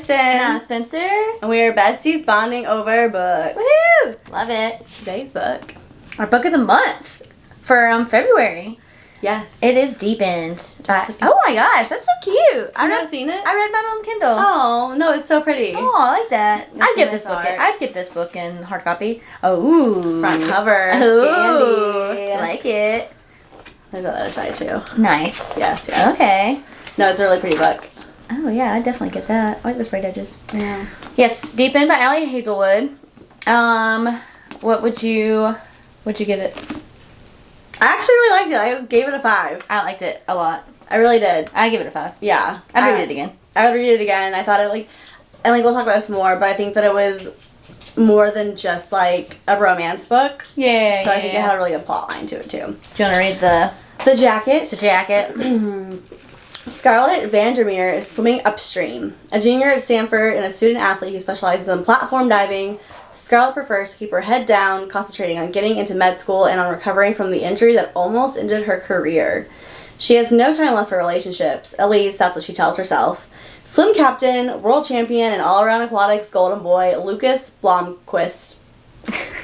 Kristen. And I'm Spencer. And we are besties bonding over books. Woohoo! Love it. Today's book. Our book of the month for February. Yes. It is Deepened. Oh my gosh, that's so cute. Have you seen it? I read mine on Kindle. Oh, no, it's so pretty. Oh, I like that. I'd get this book. I'd get this book in hard copy. Oh, front cover. Ooh, Scandi. like it. There's the other side too. Nice. Yes. Okay. No, it's a really pretty book. Oh yeah, I definitely get that. I like the sprayed edges. Yeah. Yes, Deepened by Ali Hazelwood. What would you give it? I actually really liked it. I gave it a 5. I liked it a lot. I really did. I give it a 5. Yeah. I'd read it again. I would read it again. I thought it and we'll talk about this more, but I think that it was more than just like a romance book. Yeah. So I think it had a really good plot line to it too. Do you want to read the jacket? The jacket. Scarlett Vandermeer is swimming upstream. A junior at Stanford and a student athlete who specializes in platform diving, Scarlett prefers to keep her head down, concentrating on getting into med school and on recovering from the injury that almost ended her career. She has no time left for relationships, at least that's what she tells herself. Swim captain, world champion, and all-around aquatics golden boy Lucas Blomqvist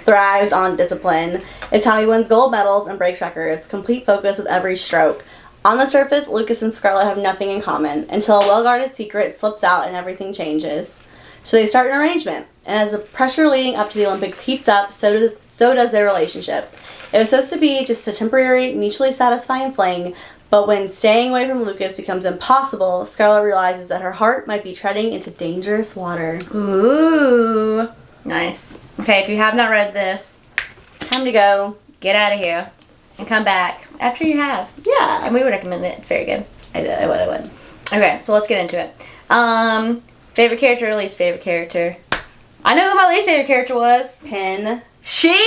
thrives on discipline. It's how he wins gold medals and breaks records, complete focus with every stroke. On the surface, Lucas and Scarlett have nothing in common, until a well-guarded secret slips out and everything changes. So they start an arrangement, and as the pressure leading up to the Olympics heats up, so does their relationship. It was supposed to be just a temporary, mutually satisfying fling, but when staying away from Lucas becomes impossible, Scarlett realizes that her heart might be treading into dangerous water. Ooh. Nice. Okay, if you have not read this, time to go. Get out of here. And come back after you have. Yeah. And we would recommend it. It's very good. I would. Okay, so let's get into it. Favorite character or least favorite character? I know who my least favorite character was. Penn. She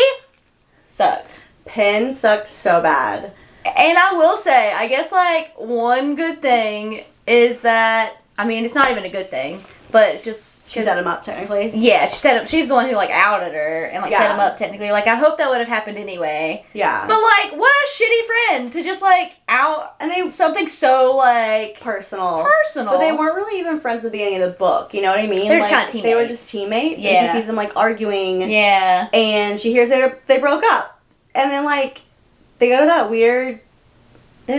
sucked. Penn sucked so bad. And I will say, I guess, like, one good thing is that, I mean, it's not even a good thing, but it's just... She set him up, technically. Yeah, she's the one who, like, outed her and, like, set him up, technically. Like, I hope that would have happened anyway. Yeah. But, like, what a shitty friend to just, like, out... And they... Something so, like... Personal. Personal. But they weren't really even friends at the beginning of the book, you know what I mean? They're just kind of teammates. They were just teammates. Yeah. And she sees them, like, arguing. Yeah. And she hears they broke up. And then, like, they go to that weird...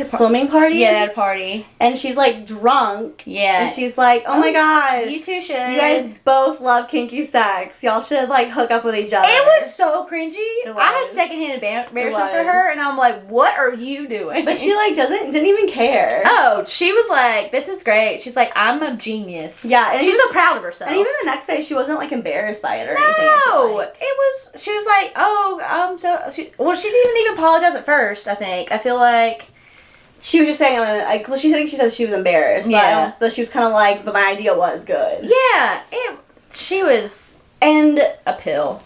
swimming party? Yeah, they had a party. And she's, like, drunk. Yeah. And she's like, oh my god. You two should. You guys both love kinky sex. Y'all should, like, hook up with each other. It was so cringy. It was. I had secondhand embarrassment for her, and I'm like, what are you doing? But she, like, didn't even care. Oh, she was like, this is great. She's like, I'm a genius. Yeah. And she's so proud of herself. And even the next day, she wasn't, like, embarrassed by it or anything. No. She was like, oh, she didn't even apologize at first, I think. I feel like... She was just saying, she said she was embarrassed. But, but she was kind of like, but my idea was good. Yeah. She was... And... a pill.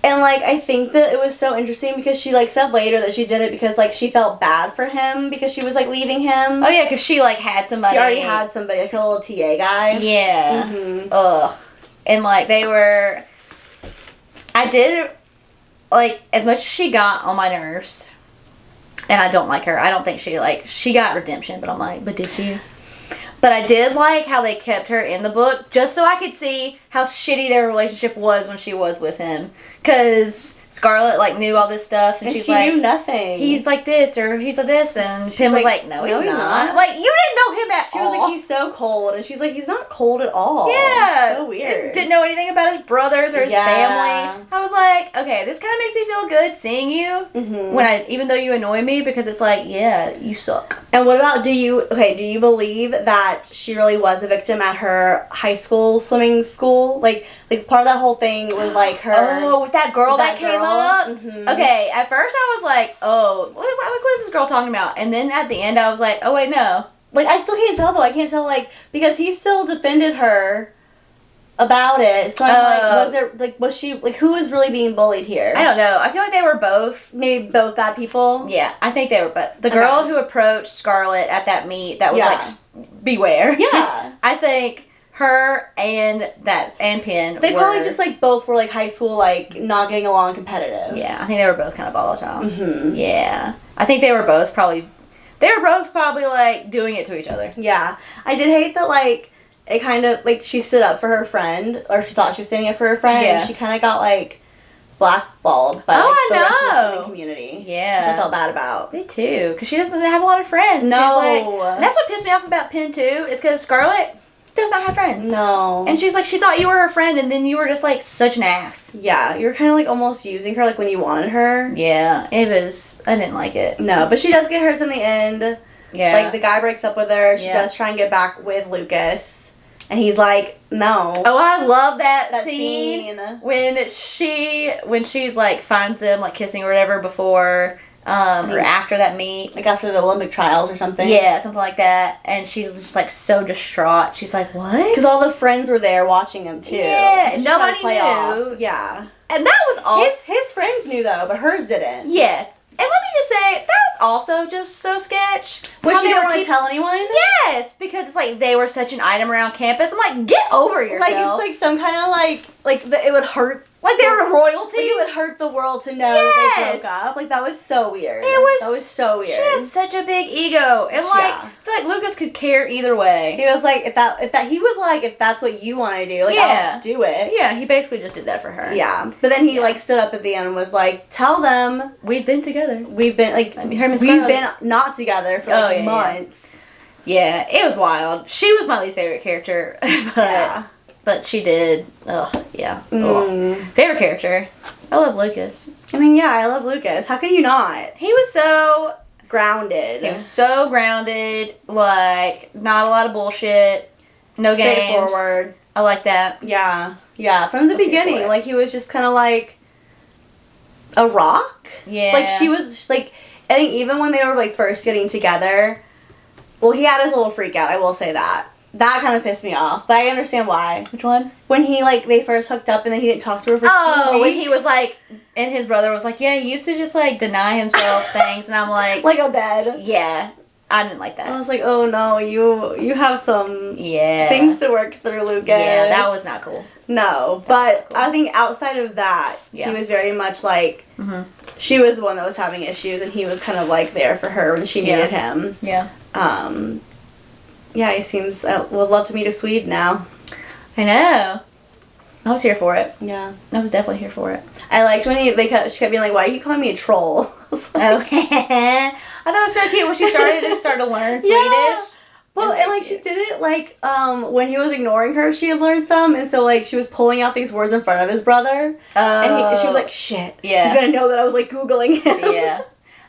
And, like, I think that it was so interesting because she, like, said later that she did it because, like, she felt bad for him because she was, like, leaving him. Oh, yeah, because she, like, had somebody. She already had somebody, like, a little TA guy. Yeah. Mm-hmm. Ugh. And, like, they were... I did, like, as much as she got on my nerves... And I don't like her. I don't think she got redemption, but I'm like, but did you? But I did like how they kept her in the book, just so I could see how shitty their relationship was when she was with him. Because Scarlett, like, knew all this stuff, and she's she like... knew nothing. He's like this, or he's like this, and Tim was like, no, he's not. Like, you didn't know him at all. She was like, he's so cold, and she's like, he's not cold at all. Yeah. It's so weird. Didn't know anything about his brothers or his family. I was like, okay, this kind of makes me feel good seeing you, even though you annoy me, because it's like, yeah, you suck. And what about, do you believe that she really was a victim at her high school swimming school? Like part of that whole thing with, like, her... Oh, with that girl that came up? Mm-hmm. Okay, at first I was like, oh, what is this girl talking about? And then at the end I was like, oh, wait, no. Like, I still can't tell, though. I can't tell, like, because he still defended her about it. So I'm was she, like, who was really being bullied here? I don't know. I feel like they were both... Maybe both bad people? Yeah, I think they were both. The girl who approached Scarlett at that meet that was like, beware. Yeah. I think... her and Penn. They probably just, like, both were, like, high school, like, not getting along competitive. Yeah, I think they were both kind of volatile. Mm-hmm. Yeah. I think they were both probably, like, doing it to each other. Yeah. I did hate that, like, it kind of, like, she stood up for her friend, or she thought she was standing up for her friend, Yeah. and she kind of got, like, blackballed by Oh, like, I the rest of the know. swimming community. Yeah. Which I felt bad about. Me too, because she doesn't have a lot of friends. No. She's like, and that's what pissed me off about Penn too, is because Scarlett does not have friends. No. And she's like, she thought you were her friend, and then you were just like such an ass. Yeah, you were kind of like almost using her like when you wanted her. Yeah, it was, I didn't like it. No, but she does get hers in the end. Yeah. Like, the guy breaks up with her. She Yeah. does try and get back with Lucas. And he's like, no. Oh, I love that That scene. scene. When she's like finds them like kissing or whatever before or after that meet. Like after the Olympic trials or something. Yeah, something like that. And she's just like so distraught. She's like, what? Because all the friends were there watching him too. Yeah, So she's trying to nobody play knew. off. Yeah. And that was all. His friends knew though, but hers didn't. Yes. And let me just say, that was also just so sketch. Which How she they didn't were want to tell anyone? Yes, because it's like they were such an item around campus. I'm like, get over yourself. Like, it's like some kind of it would hurt. Like they were royalty. Like it would hurt the world to know that they Yes. broke up. Like that was so weird. That was so weird. She has such a big ego, and like Yeah. I feel like Lucas could care either way. He was like, if that's what you want to do, like Yeah. I'll do it. Yeah, he basically just did that for her. Yeah. But then he like stood up at the end and was like, tell them We've been together. we've been like I mean, her and Miss we've Scarlett. been not together for like yeah. months. Yeah, it was wild. She was my least favorite character, but she did. Ugh, yeah. Ugh. Mm. Favorite character. I love Lucas. I mean, yeah, I love Lucas. How can you not? He was so Grounded. grounded. Like not a lot of bullshit. No games. Straightforward. I like that. Yeah. Yeah. From the Let's hear for beginning, it. like he was just kind of like a rock. Yeah. Like she was like, I think even when they were like first getting together, well, he had his little freak out. I will say that. That kind of pissed me off, but I understand why. Which one? When he like they first hooked up and then he didn't talk to her for 2 Oh, when weeks. he was like, and his brother was like, yeah, he used to just like deny himself things, and I'm like, like a bed. yeah, I didn't like I that. was like, oh no, you have some Yeah. things to work through, Lucas. Yeah, that was not cool. No, but I think outside of that, Yeah. he was very much like, Mhm. she was the one that was having issues, and he was kind of like there for her when she Yeah. needed him. Yeah. Yeah, he seems, would love to meet a Swede now. I know. I was here for it. Yeah. I was definitely here for it. I liked when she kept being like, why are you calling me a troll? I was like, Oh, I thought it was so cute when she started to learn Swedish. Yeah. Well, It was and like cute. she did it like when he was ignoring her, she had learned some, and so like she was pulling out these words in front of his brother, and she was like, "Shit, Yeah. he's gonna know that I was like googling him." Yeah.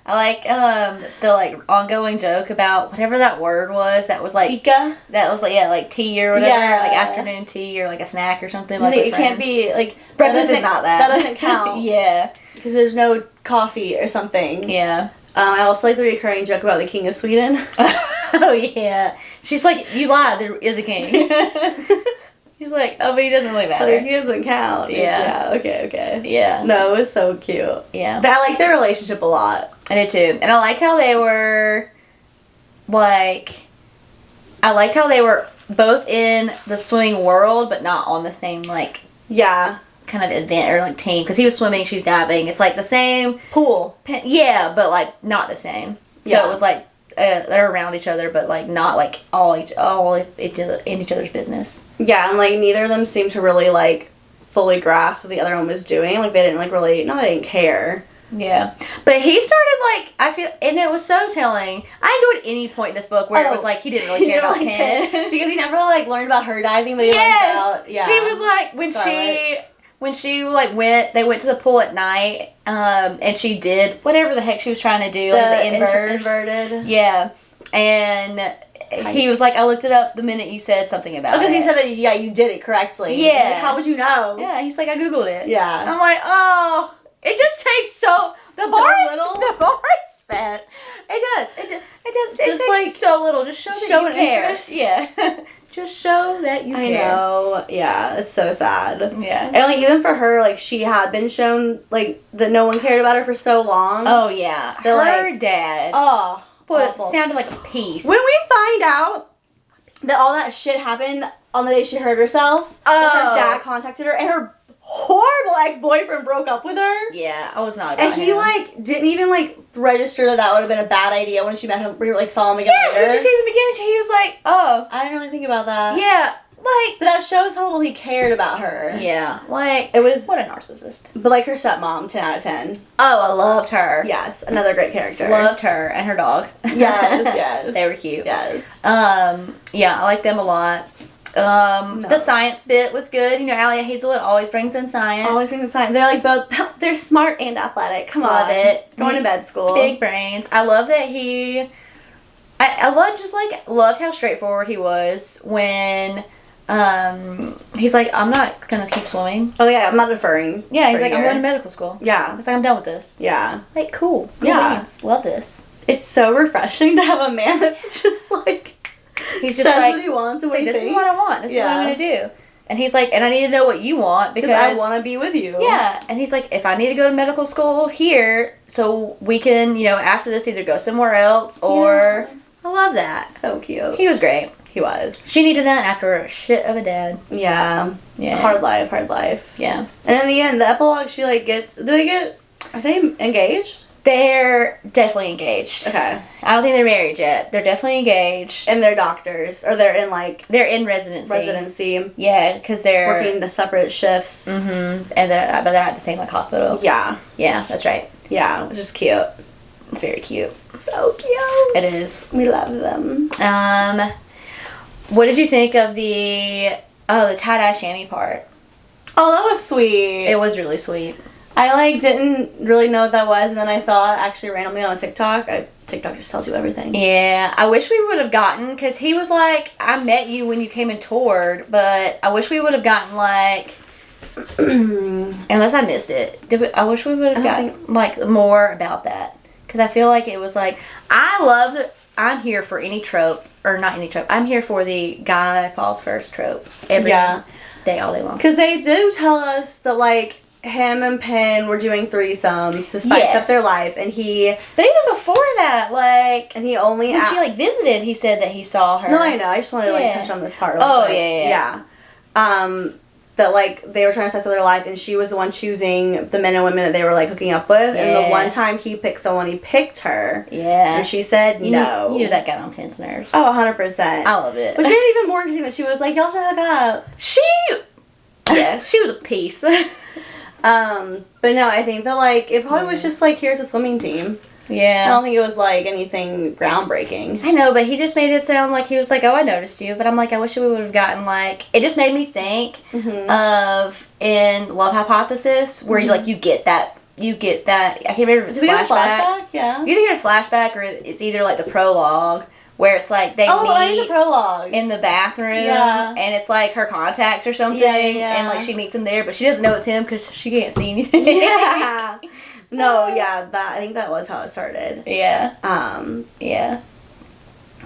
I like the like ongoing joke about whatever that word was that was like Fika. that was like like tea or whatever, Yeah. like afternoon tea or like a snack or something. Like, Like it with can't friends. be like Breakfast is not that. That doesn't count. Yeah. Because there's no coffee or something. Yeah. I also like the recurring joke about the King of Sweden. Oh yeah. She's like, you lied. There is a king. He's like, oh, but he doesn't really matter. Like, he doesn't count. Yeah. Yeah. Okay. Yeah. No, it was so cute. Yeah. I like their relationship a lot. I did too. And I liked how they were, like, both in the swimming world, but not on the same, like, Yeah. kind of event or, like, team. Because he was swimming, she's diving. It's, like, the same. Pool. Yeah, but, like, not the same. So Yeah. it was, like, they're around each other, but, like, not, like, all in each other's business. Yeah, and like neither of them seemed to really like fully grasp what the other one was doing. Like they didn't like really, not they didn't care. Yeah. But he started, like, I feel, and it was so telling. I enjoyed any point in this book where it was, like, he didn't really care about Penn. Because he never like learned about her diving, but he Yes! learned about, yeah. He was, like, when she, like, they went to the pool at night, and she did whatever the heck she was trying to do, like, the inverse. Inverted. Yeah. And he was like, I looked it up the minute you said something about it. Because he said that, yeah, you did it correctly. Yeah. He's like, how would you know? Yeah, he's like, I Googled it. And Yeah. I'm like, oh, it just takes the So bar is little. the bar is set. It does. It does. It Just, takes like, so little. Just show that show you an care. interest. Yeah. Just show that you I care. know. Yeah, it's so sad. Yeah. And like even for her, like she had been shown like that no one cared about her for so long. Oh yeah. They're Her like, dad. Oh. Boy, it awful. sounded like a piece. When we find out that all that shit happened on the day she hurt herself, that her dad contacted her and her horrible ex-boyfriend broke up with her. Yeah, I was not about And he him. like didn't even like register that would have been a bad idea when she met him. We like saw him again Yes, later. when she sees him again, he was like, oh. I didn't really think about that. Yeah. Like, But that shows how little he cared about her. yeah, like, It was, what a narcissist. but like her stepmom, 10 out of 10. Oh, I loved her. Yes, another great character. Loved her and her dog. Yes, yes. They were cute. Yes. Yeah, I like them a lot. The science bit was good. You know, Ali Hazelwood always brings in science. Always in the time. They're like both, they're smart and athletic. Come Love on. it. Going to med school. Big brains. I love that I loved how straightforward he was when he's like, I'm not gonna keep swimming. Oh yeah, I'm not deferring. Yeah, he's for like, a I'm year. going to medical school. Yeah. He's like, I'm done with this. Yeah. Like, cool. Yeah. Beans. Love this. It's so refreshing to have a man that's just like, He's just says like, what he wants and he's what like, he this thinks. is what I want. This is what I'm gonna do. And he's like, and I need to know what you want because I want to be with you. Yeah, and he's like, if I need to go to medical school here, so we can, you know, after this either go somewhere else or I love that. So cute. He was great. He was. She needed that after a shit of a dad. Yeah. Yeah. Hard life. Yeah. And in the end, the epilogue, she like gets. Are they engaged? They're definitely engaged. Okay. I don't think they're married yet. They're definitely engaged. And they're doctors, or they're in like They're in residency. residency, Yeah, because they're working the separate shifts. Mm-hmm. And but they're at the same like hospital. Yeah. Yeah, that's right. Yeah, which is cute. It's very cute. So cute. It is. We love them. What did you think of the tie-dye chamois part? Oh, that was sweet. It was really sweet. I like didn't really know what that was, and then I saw it actually randomly on TikTok. TikTok just tells you everything. Yeah, I wish we would have gotten, because he was like, I met you when you came and toured, but I wish we would have gotten like, unless I missed it. I wish we would have gotten like more about that, because I feel like it was like, I'm here for any trope, or not any trope, I'm here for the guy falls first trope every day, all day long. Because they do tell us that like, him and Penn were doing threesomes to spice up their life, and he... But even before that, like... And he only... When she, like, visited, he said that he saw her. No, I know. I just wanted to, like, touch on this part real quick. Yeah. That, like, they were trying to spice up their life, and she was the one choosing the men and women that they were, like, hooking up with. Yeah. And the one time he picked someone, he picked her. Yeah. And she said no. You knew that got on Penn's nerves. Oh, 100%. I loved it. Which made it even more interesting that she was like, y'all should hook up. Yeah, she was a piece. But no, I think that, like, it probably was just, like, here's a swimming team. Yeah. I don't think it was, like, anything groundbreaking. I know, but he just made it sound like he was like, oh, I noticed you. But I'm like, I wish we would have gotten, like... It just made me think of in Love Hypothesis, where you get that... I can't remember if it's flashback. Yeah. You either get a flashback, or it's either, like, the prologue, where it's like they meet the prologue in the bathroom, and it's like her contacts or something, and like she meets him there, but she doesn't know it's him because she can't see anything. Yeah. No, yeah, I think that was how it started. Yeah. Yeah.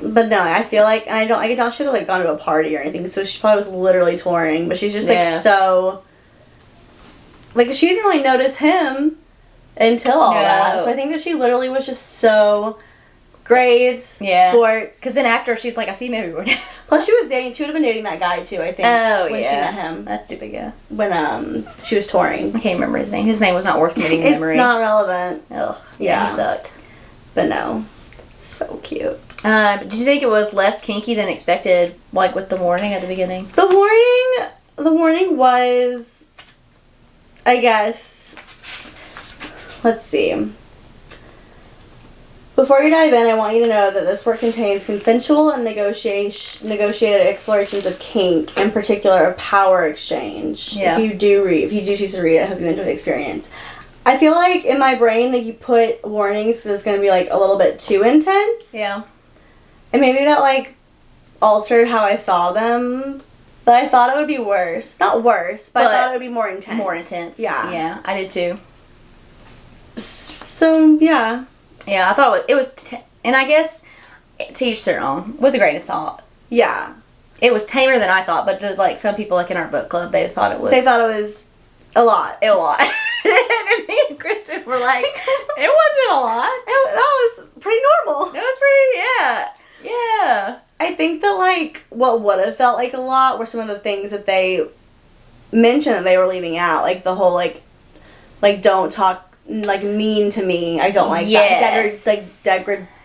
But no, I feel like, and I can tell she would have like gone to a party or anything, so she probably was literally touring, but she's just like so, like she didn't really notice him until all that. So I think that she literally was just so. Grades, sports. Because then after, she's like, I see him everywhere now. Plus, she would have been dating that guy, too, I think. When she met him. That's stupid, yeah. When, she was touring. I can't remember his name. His name was not worth committing memory. It's not relevant. Ugh. Yeah, he sucked. But no. So cute. Did you think it was less kinky than expected, like with the warning at the beginning? The warning was, I guess, let's see. Before you dive in, I want you to know that this work contains consensual and negotiated explorations of kink, in particular of power exchange. Yeah. If you do choose to read it, I hope you enjoy the experience. I feel like in my brain that you put warnings because it's going to be like a little bit too intense. Yeah. And maybe that like altered how I saw them. But I thought it would be worse. Not worse, but I thought it would be more intense. More intense. Yeah. Yeah, I did too. So, yeah. Yeah, I thought it was, and I guess to each their own, with a grain of salt. Yeah. It was tamer than I thought, but to, like some people like in our book club, they thought it was a lot. A lot. And me and Kristen were like, it wasn't a lot. That was pretty normal. It was pretty, yeah. I think that, like, what would have felt like a lot were some of the things that they mentioned that they were leaving out. Like, the whole, like don't talk, like, mean to me. I don't like that.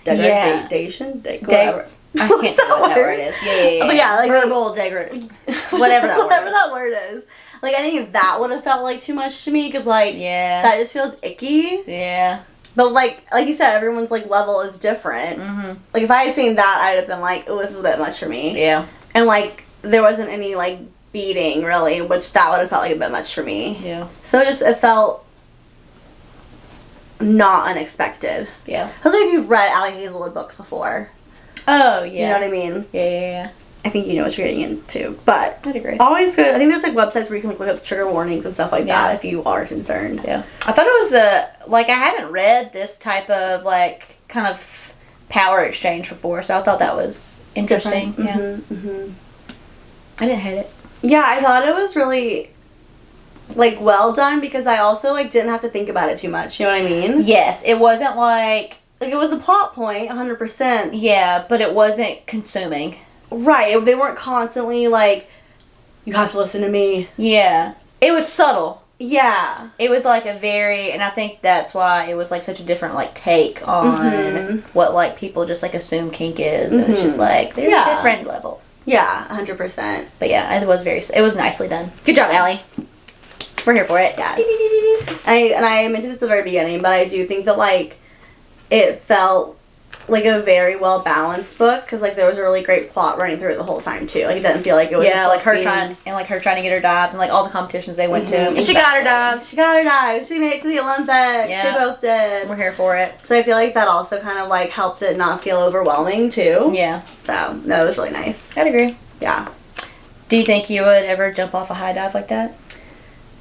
Degradation? Whatever. I can't think of what that word is. Yeah. But yeah, like verbal degradation. Whatever that word whatever is. that word is. Like, I think that would have felt like too much to me because, like, Yeah. that just feels icky. Yeah. But, like you said, everyone's, like, level is different. Mm-hmm. Like, if I had seen that, I'd have been like, oh, this is a bit much for me. Yeah. And, like, there wasn't any, like, beating, really, which that would have felt like a bit much for me. Yeah. So it felt not unexpected. Yeah. Especially if you've read Ali Hazelwood books before. Oh, yeah. You know what I mean? Yeah. I think you know what you're getting into. But I'd agree. always good. I think there's, like, websites where you can, like, look up trigger warnings and stuff like that if you are concerned. Yeah. I thought it was like, I haven't read this type of, like, kind of power exchange before, so I thought that was interesting. Different. Yeah. Mm-hmm, mm-hmm. I didn't hate it. Yeah, I thought it was really, like, well done because I also, like, didn't have to think about it too much. You know what I mean? Yes, it wasn't like... Like, it was a plot point, 100%. Yeah, but it wasn't consuming. Right. They weren't constantly, like, you have to listen to me. Yeah. It was subtle. Yeah. It was, like, a very... And I think that's why it was, like, such a different, like, take on what, like, people just, like, assume kink is. And it's just, like, there's different levels. Yeah, 100%. But, yeah, it was nicely done. Good job, Allie. We're here for it. Yeah. And I mentioned this at the very beginning, but I do think that, like, it felt like a very well balanced book because, like, there was a really great plot running through it the whole time too. Like, it didn't feel like it was like her trying to get her dives and, like, all the competitions they went to. And she got her dives. She got her dives. She made it to the Olympics. Yeah. They both did. We're here for it. So I feel like that also kind of, like, helped it not feel overwhelming too. Yeah. So no, it was really nice. I'd agree. Yeah. Do you think you would ever jump off a high dive like that?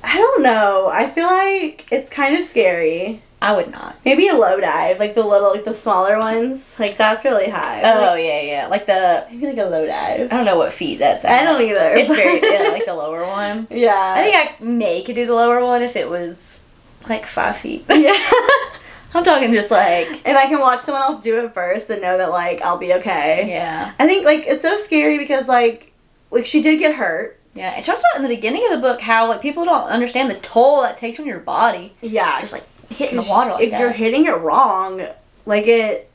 I don't know. I feel like it's kind of scary. I would not. Maybe a low dive, like the smaller ones. Like, that's really high. Oh, like, yeah. Like the... maybe like a low dive. I don't know what feet that's at. I don't either. It's very... like the lower one. Yeah. I think I could do the lower one if it was, like, 5 feet. Yeah. I'm talking just, like... If I can watch someone else do it first and know that, like, I'll be okay. Yeah. I think, like, it's so scary because, like, she did get hurt. Yeah, and she talks about in the beginning of the book how, like, people don't understand the toll that takes on your body. Yeah. Just, like, hitting the water like if that. If you're hitting it wrong, like, it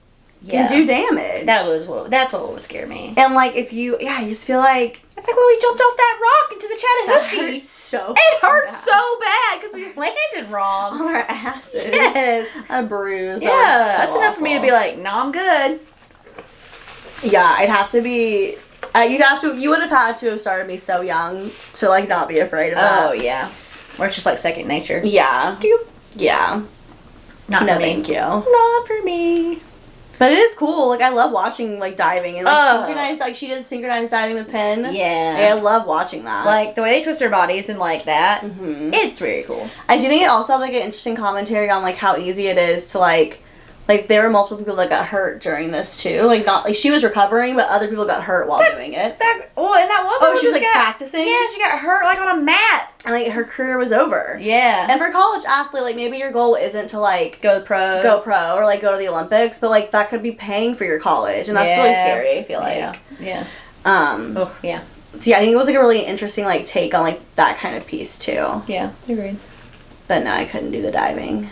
can do damage. That's what would scare me. And, like, if you just feel like... It's like when we jumped off that rock into the Chattahoochee. That hurts so It hurt bad. so bad because we landed wrong. On our asses. Yes. A bruise. Yeah, that's enough for me to be like, no, I'm good. Yeah, I'd have to be... you would have had to have started me so young to, like, not be afraid of that. Oh, yeah. Or it's just, like, second nature. Yeah. Yeah. Not no, for me. thank you. Not for me. But it is cool. Like, I love watching, like, diving. And, like, synchronized... Like, she did synchronized diving with Penn. Yeah. Like, I love watching that. Like, the way they twist their bodies and, like, that. Mm-hmm. It's very cool. I do think it also has, like, an interesting commentary on, like, how easy it is to, like, there were multiple people that got hurt during this, too. Like, not... Like, she was recovering, but other people got hurt while doing it. And that one girl she was, like, practicing? Yeah, she got hurt, like, on a mat. And, like, her career was over. Yeah. And for a college athlete, like, maybe your goal isn't to, like... Go pro. Or, like, go to the Olympics. But, like, that could be paying for your college. And that's really scary, I feel like. Yeah. So, yeah, I think it was, like, a really interesting, like, take on, like, that kind of piece, too. Yeah, agreed. But no, I couldn't do the diving.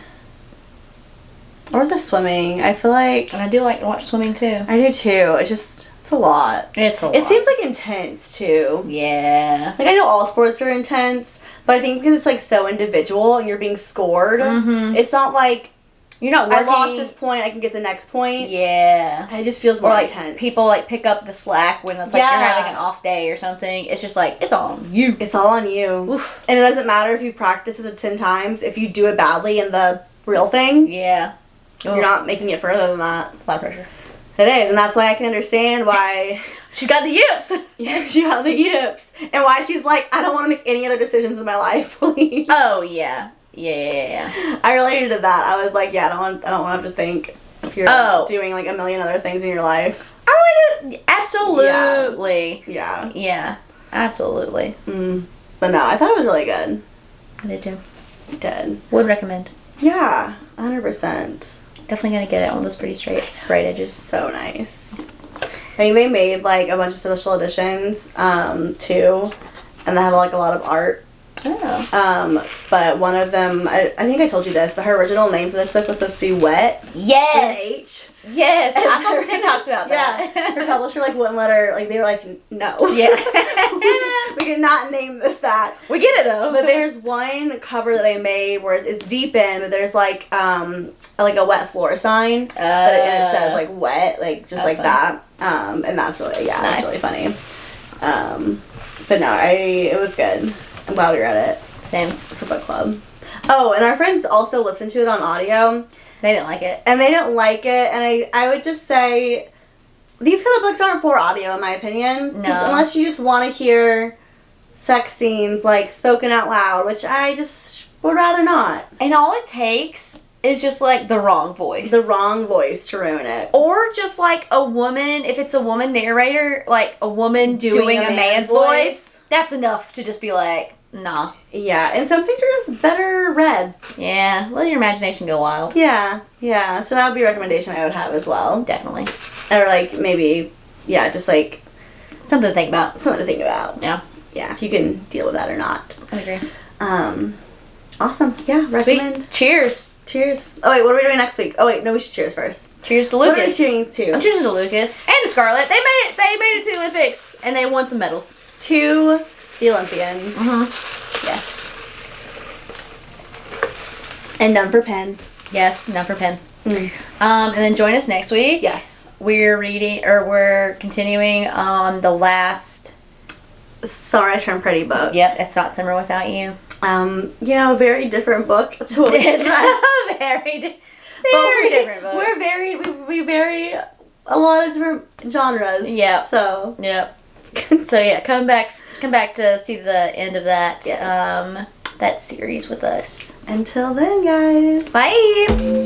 Or the swimming. I feel like... And I do like to watch swimming, too. I do, too. It's a lot. It's a lot. It seems, like, intense, too. Yeah. Like, I know all sports are intense, but I think because it's, like, so individual and you're being scored, it's not like... You're not working... I lost this point, I can get the next point. Yeah. It just feels more like, intense. people, like, pick up the slack when it's, like, you're having an off day or something. It's just, like, it's all on you. It's all on you. Oof. And it doesn't matter if you've practiced it 10 times. If you do it badly in the real thing, Yeah. you're not making it further than that. It's a lot of pressure. It is, and that's why I can understand why... She's got the yips! Yeah, she got the yips. And why she's like, I don't want to make any other decisions in my life, please. Oh, yeah. Yeah. I related to that. I was like, yeah, I don't want to have to think if you're doing, like, a million other things in your life. I really do. Absolutely. Yeah. Yeah. Absolutely. But no, I thought it was really good. I did too. I did. Would recommend. Yeah, 100%. Definitely gonna get it on those pretty straight edges. So nice. I think they made, like, a bunch of special editions, too. And they have, like, a lot of art. Oh. But one of them, I think I told you this, but her original name for this book was supposed to be Wet. Yes. With an H. Yes. I saw some TikToks about that. Yeah. Her publisher wouldn't let her, they were like, no. Yeah. We did not name this that. We get it though. But there's one cover that they made where it's deep in, but there's like a wet floor sign. And it says wet, just like funny. that. And that's really, Nice. that's really funny. But no, it was good. I'm glad we read it. Sims. For book club. Oh, and our friends also listened to it on audio. They didn't like it. And they didn't like it. And I would just say, these kind of books aren't for audio, in my opinion. 'Cause No. unless you just want to hear sex scenes, spoken out loud, which I just would rather not. And all it takes is just the wrong voice. The wrong voice to ruin it. Or just a woman, if it's a woman narrator, a woman doing a man's voice, that's enough to just be nah. Yeah, and some things are just better read. Yeah, let your imagination go wild. Yeah. So that would be a recommendation I would have as well. Definitely. Or maybe, just Something to think about. something to think about. Yeah. Yeah, if you can deal with that or not. I agree. Awesome. Yeah, recommend. Sweet. Cheers. Cheers. Oh wait, what are we doing next week? Oh wait, no, we should cheers first. Cheers to What are we Lucas. cheering to? I'm cheering to Lucas and to Scarlett. They made it to the Olympics and they won some medals. To the Olympians. Mm-hmm. Yes. And none for Penn. Yes, none for Penn. Mm. And then join us next week. Yes. We're continuing on the last. Sorry, I turned pretty book. Yep, It's Not Summer Without You. Very different book to what we It's tried. very different book. We're very, we vary a lot of different genres. Yep. So. Yep. So yeah, come back to see the end of that Yes. that series with us. Until then, guys. Bye.